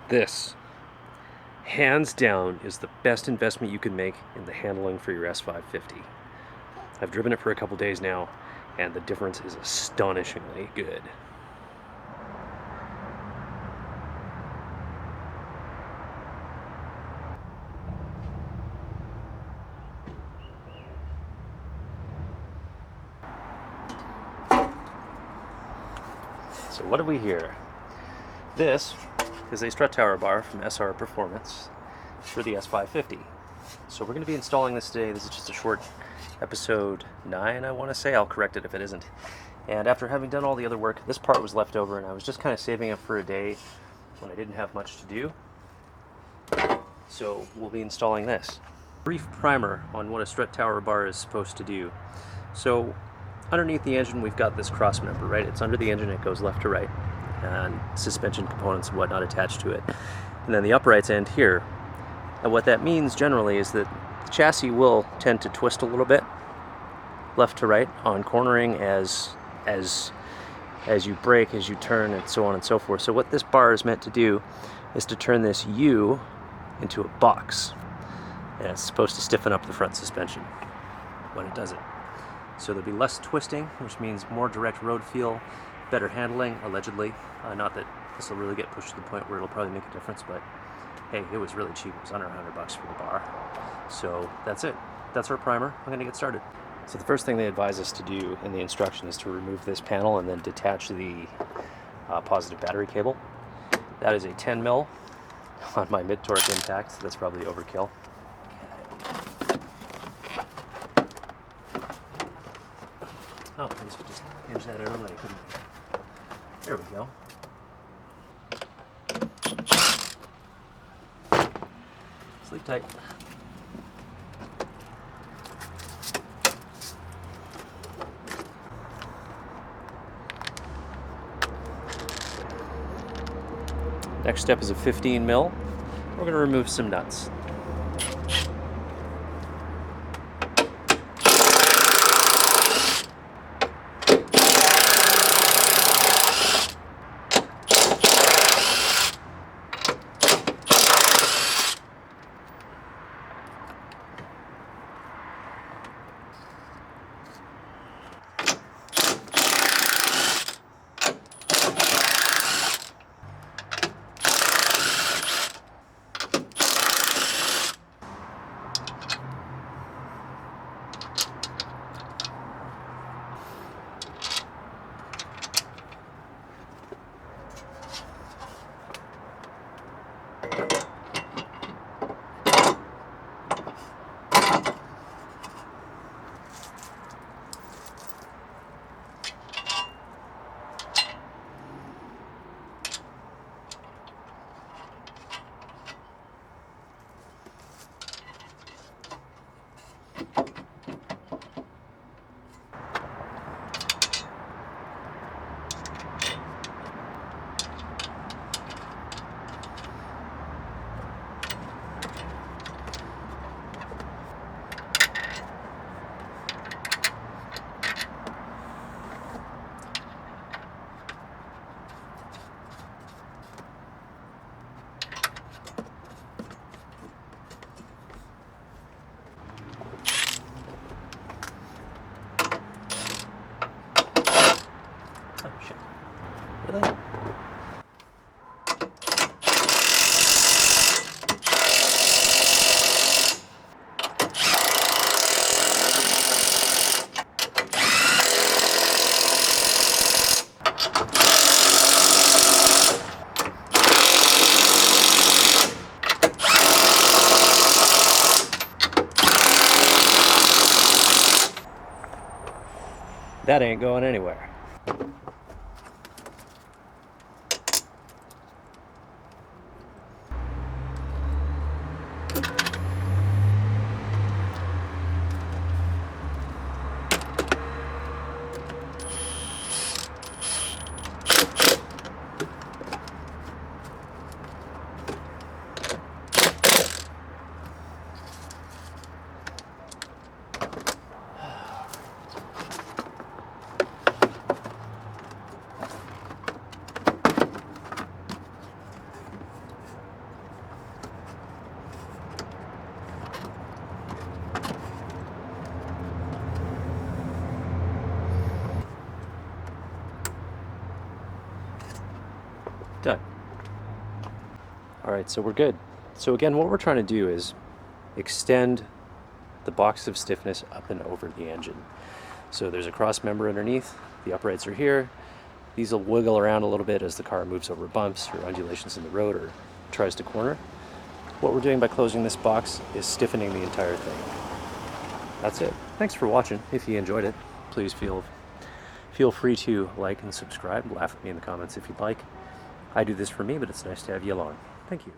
This, hands down, is the best investment you can make in the handling for your S550. I've driven it for a couple days now, and the difference is astonishingly good. So what do we hear? This is a strut tower bar from SR Performance for the S550. So we're going to be installing this today. This is just a short episode 9, I want to say. I'll correct it if it isn't. And after having done all the other work, this part was left over, and I was just kind of saving it for a day when I didn't have much to do. So we'll be installing this. Brief primer on what a strut tower bar is supposed to do. So underneath the engine, we've got this cross member, right? It's under the engine, it goes left to right, and suspension components and whatnot attached to it. And then the uprights end here. And what that means generally is that the chassis will tend to twist a little bit left to right on cornering as you brake, as you turn, and so on and so forth. So what this bar is meant to do is to turn this U into a box. And it's supposed to stiffen up the front suspension when it does it. So there'll be less twisting, which means more direct road feel, better handling, allegedly. Not that this will really get pushed to the point where it'll probably make a difference, but hey, it was really cheap. It was under $100 for the bar. So that's it. That's our primer. I'm going to get started. So the first thing they advise us to do in the instruction is to remove this panel and then detach the positive battery cable. That is a 10 mil on my mid-torque impact, so that's probably overkill. Oh, I guess we just hinge that out away, couldn't we? There we go. Sleep tight. Next step is a 15 mil. We're going to remove some nuts. Oh shit. Really? That ain't going anywhere. Done. All right, so we're good. So again, what we're trying to do is extend the box of stiffness up and over the engine. So there's a cross member underneath, the uprights are here. These will wiggle around a little bit as the car moves over bumps or undulations in the road or tries to corner. What we're doing by closing this box is stiffening the entire thing. That's it. Thanks for watching. If you enjoyed it, please feel free to like and subscribe. Laugh at me in the comments if you'd like. I do this for me, but it's nice to have you along. Thank you.